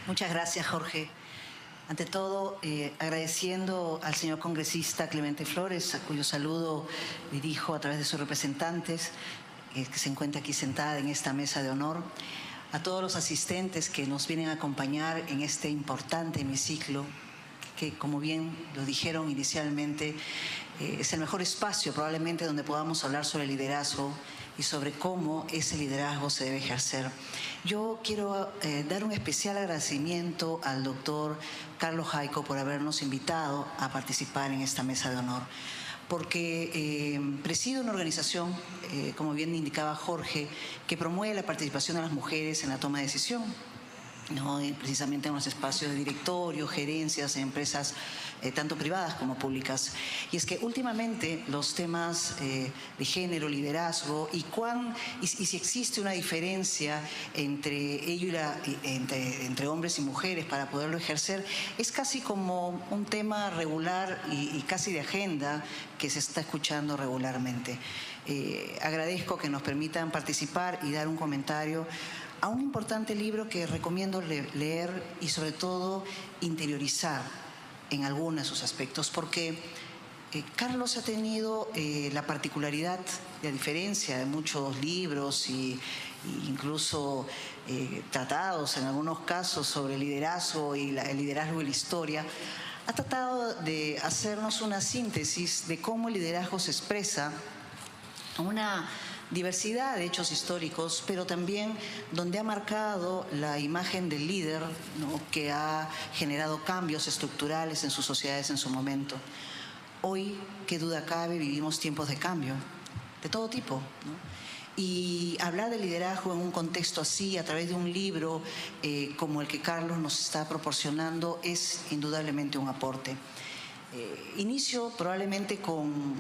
Muchas gracias, Jorge. Ante todo, agradeciendo al señor congresista Clemente Flores, a cuyo saludo dirijo a través de sus representantes, que se encuentra aquí sentada en esta mesa de honor, a todos los asistentes que nos vienen a acompañar en este importante hemiciclo, que, como bien lo dijeron inicialmente, es el mejor espacio probablemente donde podamos hablar sobre liderazgo y sobre cómo ese liderazgo se debe ejercer. Yo quiero dar un especial agradecimiento al doctor Carlos Jaico por habernos invitado a participar en esta mesa de honor, porque presido una organización, como bien indicaba Jorge, que promueve la participación de las mujeres en la toma de decisión, ¿no? Precisamente en los espacios de directorio, gerencias, en empresas tanto privadas como públicas. Y es que últimamente los temas de género, liderazgo y si existe una diferencia entre ello y entre hombres y mujeres para poderlo ejercer, es casi como un tema regular y casi de agenda que se está escuchando regularmente. Agradezco que nos permitan participar y dar un comentario a un importante libro que recomiendo leer y sobre todo interiorizar en algunos de sus aspectos, porque Carlos ha tenido la particularidad, a diferencia de muchos libros e incluso tratados en algunos casos sobre liderazgo y el liderazgo y la historia, ha tratado de hacernos una síntesis de cómo el liderazgo se expresa una diversidad de hechos históricos, pero también donde ha marcado la imagen del líder, ¿no?, que ha generado cambios estructurales en sus sociedades en su momento. Hoy, qué duda cabe, vivimos tiempos de cambio, de todo tipo, ¿no? Y hablar de liderazgo en un contexto así, a través de un libro como el que Carlos nos está proporcionando, es indudablemente un aporte. Inicio probablemente con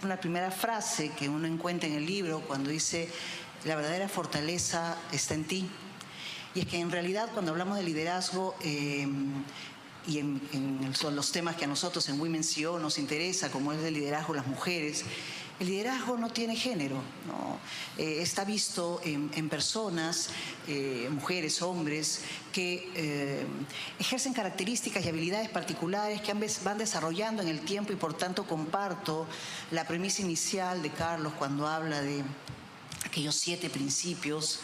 una primera frase que uno encuentra en el libro cuando dice: la verdadera fortaleza está en ti. Y es que en realidad cuando hablamos de liderazgo son los temas que a nosotros en Women's CEO nos interesa, como es el liderazgo de las mujeres, el liderazgo no tiene género, ¿no? Está visto en personas, mujeres, hombres, que ejercen características y habilidades particulares que van desarrollando en el tiempo, y por tanto comparto la premisa inicial de Carlos cuando habla de aquellos 7 principios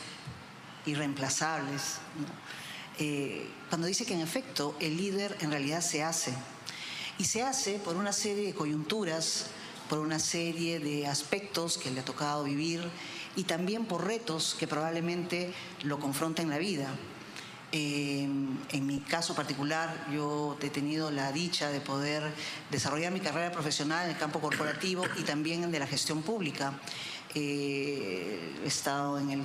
irreemplazables, ¿no? Cuando dice que en efecto el líder en realidad se hace, y se hace por una serie de coyunturas, por una serie de aspectos que le ha tocado vivir y también por retos que probablemente lo confrontan en la vida. En mi caso particular, yo he tenido la dicha de poder desarrollar mi carrera profesional en el campo corporativo y también en de la gestión pública. He estado en el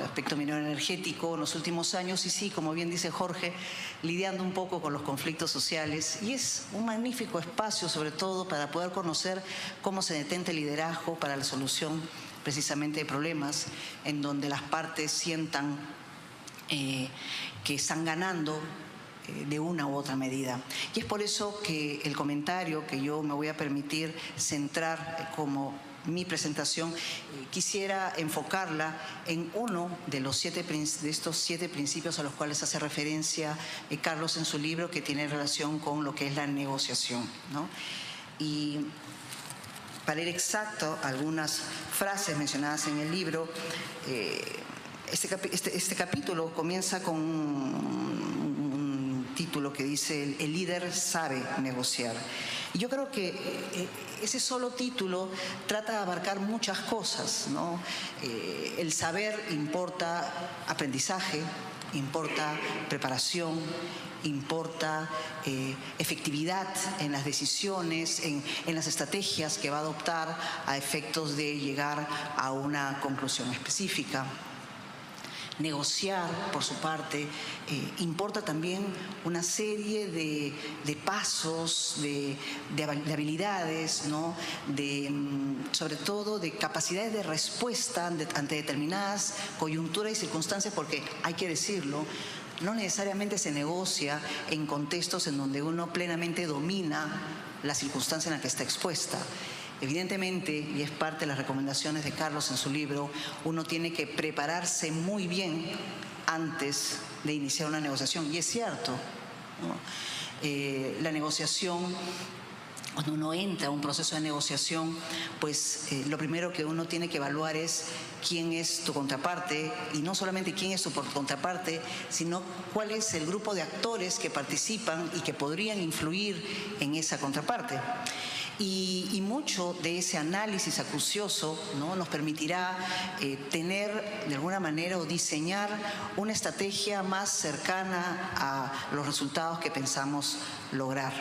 aspecto minero energético en los últimos años y sí, como bien dice Jorge, lidiando un poco con los conflictos sociales, y es un magnífico espacio sobre todo para poder conocer cómo se detenta el liderazgo para la solución precisamente de problemas en donde las partes sientan que están ganando de una u otra medida. Y es por eso que el comentario que yo me voy a permitir centrar como mi presentación, quisiera enfocarla en uno de estos 7 principios a los cuales hace referencia Carlos en su libro, que tiene relación con lo que es la negociación, ¿no? Y para ir exacto, algunas frases mencionadas en el libro, este capítulo comienza con un título que dice: el líder sabe negociar. Y yo creo que ese solo título trata de abarcar muchas cosas, ¿no? El saber importa aprendizaje, importa preparación, importa efectividad en las decisiones, en las estrategias que va a adoptar a efectos de llegar a una conclusión específica. Negociar, por su parte, importa también una serie de pasos, de habilidades, ¿no? Sobre todo de capacidades de respuesta ante determinadas coyunturas y circunstancias, porque hay que decirlo, no necesariamente se negocia en contextos en donde uno plenamente domina la circunstancia en la que está expuesta. Evidentemente, y es parte de las recomendaciones de Carlos en su libro, uno tiene que prepararse muy bien antes de iniciar una negociación. Y es cierto, ¿no? La negociación, cuando uno entra a un proceso de negociación, pues lo primero que uno tiene que evaluar es quién es tu contraparte, y no solamente quién es tu contraparte, sino cuál es el grupo de actores que participan y que podrían influir en esa contraparte. Y mucho de ese análisis acucioso, ¿no?, nos permitirá tener de alguna manera o diseñar una estrategia más cercana a los resultados que pensamos lograr.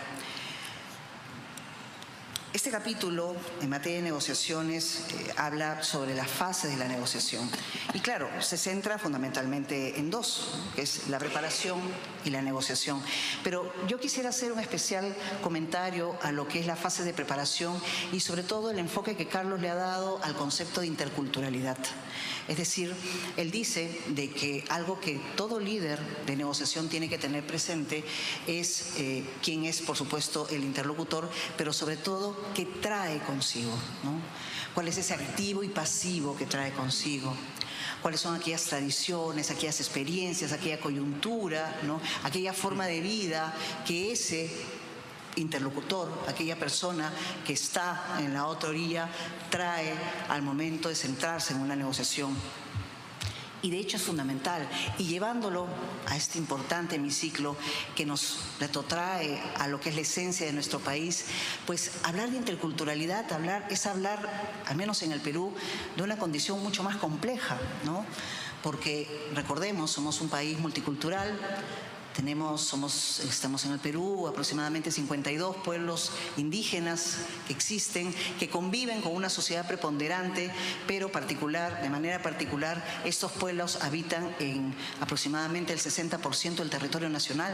Este capítulo, en materia de negociaciones, habla sobre las fases de la negociación. Y claro, se centra fundamentalmente en dos, ¿no?, que es la preparación y la negociación. Pero yo quisiera hacer un especial comentario a lo que es la fase de preparación y sobre todo el enfoque que Carlos le ha dado al concepto de interculturalidad. Es decir, él dice de que algo que todo líder de negociación tiene que tener presente es quién es, por supuesto, el interlocutor, pero sobre todo qué trae consigo, ¿no? ¿Cuál es ese activo y pasivo que trae consigo? ¿Cuáles son aquellas tradiciones, aquellas experiencias, aquella coyuntura, ¿no?, aquella forma de vida que ese interlocutor, aquella persona que está en la otra orilla, trae al momento de centrarse en una negociación? Y de hecho es fundamental. Y llevándolo a este importante hemiciclo que nos retrotrae a lo que es la esencia de nuestro país, pues hablar de interculturalidad es hablar, al menos en el Perú, de una condición mucho más compleja, ¿no? Porque, recordemos, somos un país multicultural. Estamos en el Perú, aproximadamente 52 pueblos indígenas que existen, que conviven con una sociedad preponderante, pero de manera particular, estos pueblos habitan en aproximadamente el 60% del territorio nacional.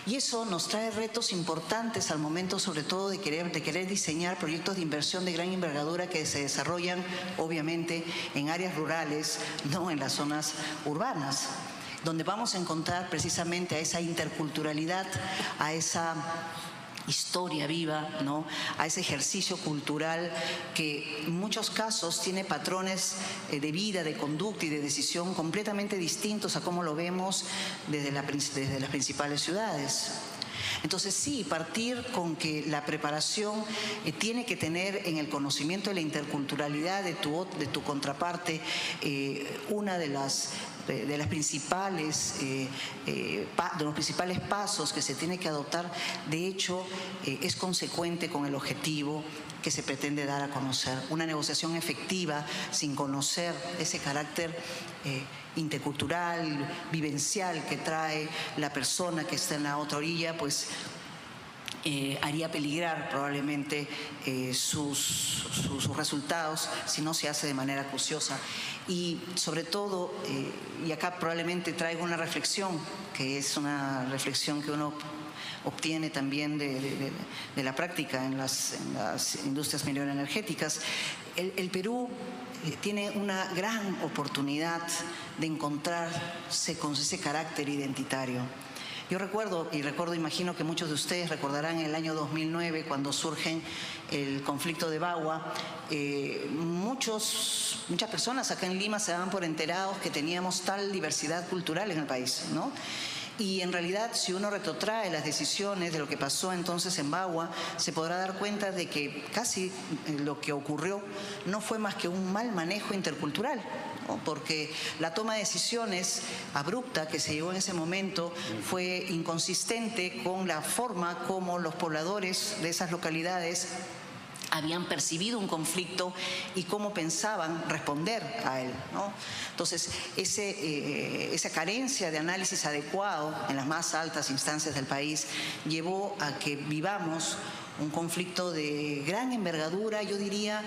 Y eso nos trae retos importantes al momento, sobre todo, de querer diseñar proyectos de inversión de gran envergadura que se desarrollan, obviamente, en áreas rurales, no en las zonas urbanas, donde vamos a encontrar precisamente a esa interculturalidad, a esa historia viva, ¿no?, a ese ejercicio cultural que en muchos casos tiene patrones de vida, de conducta y de decisión completamente distintos a cómo lo vemos desde las principales ciudades. Entonces sí, partir con que la preparación tiene que tener en el conocimiento de la interculturalidad de tu contraparte una de los principales pasos que se tiene que adoptar. De hecho, es consecuente con el objetivo que se pretende dar a conocer. Una negociación efectiva sin conocer ese carácter intercultural, vivencial que trae la persona que está en la otra orilla, pues haría peligrar probablemente sus resultados si no se hace de manera acuciosa. Y sobre todo, y acá probablemente traigo una reflexión, que es una reflexión que uno obtiene también de la práctica en las industrias mineroenergéticas. El Perú tiene una gran oportunidad de encontrarse con ese carácter identitario. Yo imagino que muchos de ustedes recordarán el año 2009, cuando surge el conflicto de Bagua. Muchas personas acá en Lima se daban por enterados que teníamos tal diversidad cultural en el país, ¿no? Y en realidad, si uno retrotrae las decisiones de lo que pasó entonces en Bagua, se podrá dar cuenta de que casi lo que ocurrió no fue más que un mal manejo intercultural, ¿no? Porque la toma de decisiones abrupta que se llevó en ese momento fue inconsistente con la forma como los pobladores de esas localidades habían percibido un conflicto y cómo pensaban responder a él, ¿no? Entonces, esa carencia de análisis adecuado en las más altas instancias del país llevó a que vivamos un conflicto de gran envergadura. Yo diría,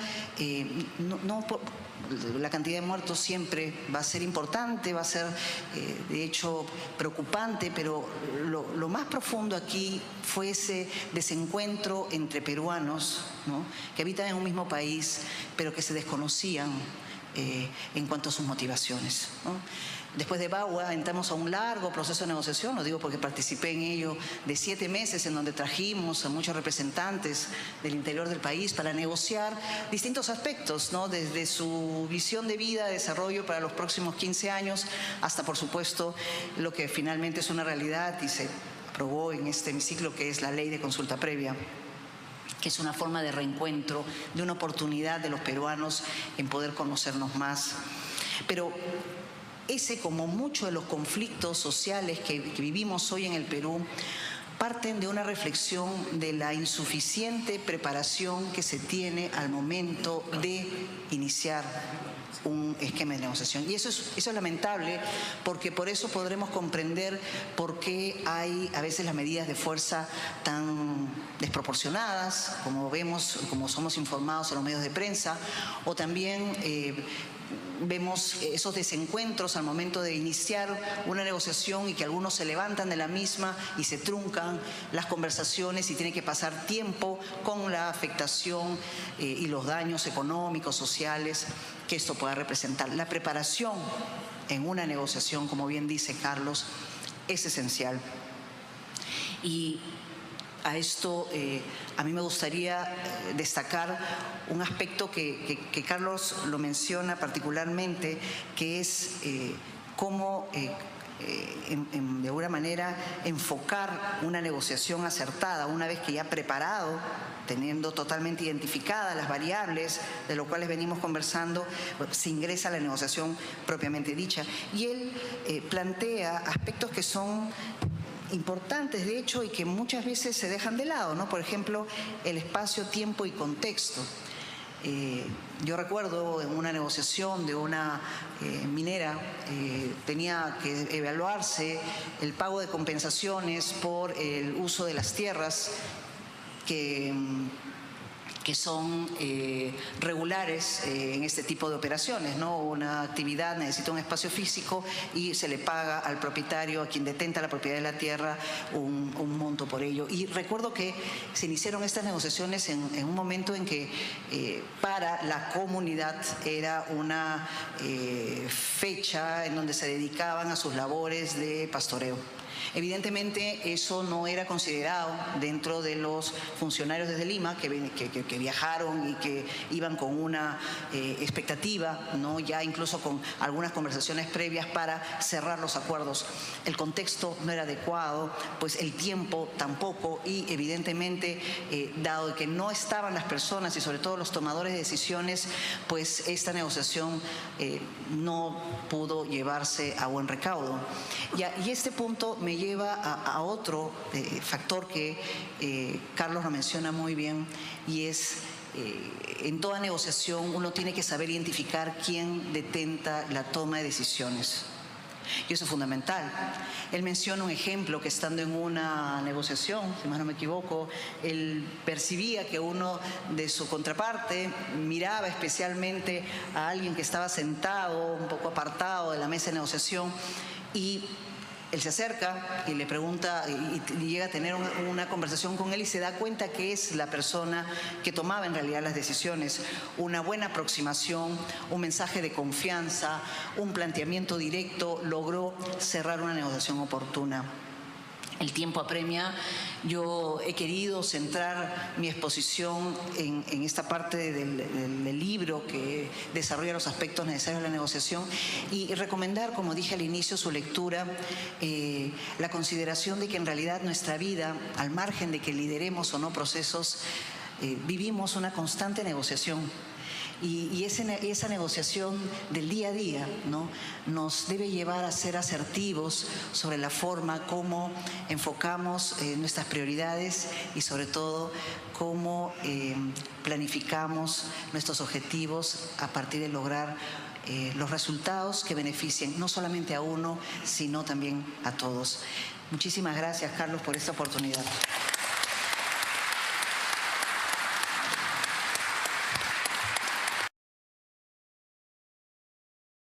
la cantidad de muertos siempre va a ser importante, va a ser de hecho preocupante, pero lo más profundo aquí fue ese desencuentro entre peruanos, ¿no?, que habitan en un mismo país, pero que se desconocían, en cuanto a sus motivaciones, ¿no? Después de Bagua entramos a un largo proceso de negociación, lo digo porque participé en ello, de 7 meses en donde trajimos a muchos representantes del interior del país para negociar distintos aspectos, ¿no? Desde su visión de vida, de desarrollo para los próximos 15 años, hasta por supuesto lo que finalmente es una realidad y se aprobó en este hemiciclo, que es la ley de consulta previa, que es una forma de reencuentro, de una oportunidad de los peruanos en poder conocernos más. Pero ese, como muchos de los conflictos sociales que vivimos hoy en el Perú, parten de una reflexión de la insuficiente preparación que se tiene al momento de iniciar un esquema de negociación. Y eso es lamentable, porque por eso podremos comprender por qué hay a veces las medidas de fuerza tan desproporcionadas, como vemos, como somos informados en los medios de prensa, o también vemos esos desencuentros al momento de iniciar una negociación y que algunos se levantan de la misma y se truncan las conversaciones y tiene que pasar tiempo con la afectación y los daños económicos, sociales que esto pueda representar. La preparación en una negociación, como bien dice Carlos, es esencial. Y a esto a mí me gustaría destacar un aspecto que Carlos lo menciona particularmente, que es cómo de alguna manera enfocar una negociación acertada una vez que ya preparado, teniendo totalmente identificadas las variables de lo cuales venimos conversando, se ingresa a la negociación propiamente dicha. Y él plantea aspectos que son importantes, de hecho, y que muchas veces se dejan de lado, ¿no? Por ejemplo, el espacio, tiempo y contexto. Yo recuerdo en una negociación de una minera, tenía que evaluarse el pago de compensaciones por el uso de las tierras que son regulares en este tipo de operaciones, ¿no? Una actividad necesita un espacio físico y se le paga al propietario, a quien detenta la propiedad de la tierra, un monto por ello. Y recuerdo que se iniciaron estas negociaciones en un momento en que para la comunidad era una fecha en donde se dedicaban a sus labores de pastoreo. Evidentemente eso no era considerado dentro de los funcionarios desde Lima que viajaron y que iban con una expectativa, ¿no? Ya incluso con algunas conversaciones previas para cerrar los acuerdos. El contexto no era adecuado, pues el tiempo tampoco, y evidentemente dado que no estaban las personas y sobre todo los tomadores de decisiones, pues esta negociación no pudo llevarse a buen recaudo. Y este punto me lleva a otro factor que Carlos lo menciona muy bien, y es en toda negociación uno tiene que saber identificar quién detenta la toma de decisiones. Y eso es fundamental. Él menciona un ejemplo que estando en una negociación, si más no me equivoco, él percibía que uno de su contraparte miraba especialmente a alguien que estaba sentado un poco apartado de la mesa de negociación, y él se acerca y le pregunta y llega a tener una conversación con él y se da cuenta que es la persona que tomaba en realidad las decisiones. Una buena aproximación, un mensaje de confianza, un planteamiento directo logró cerrar una negociación oportuna. El tiempo apremia. Yo he querido centrar mi exposición en esta parte del libro que desarrolla los aspectos necesarios de la negociación y recomendar, como dije al inicio, su lectura, la consideración de que en realidad nuestra vida, al margen de que lideremos o no procesos, vivimos una constante negociación. Y esa negociación del día a día, ¿no?, nos debe llevar a ser asertivos sobre la forma como enfocamos nuestras prioridades y sobre todo cómo planificamos nuestros objetivos a partir de lograr los resultados que beneficien no solamente a uno, sino también a todos. Muchísimas gracias, Carlos, por esta oportunidad.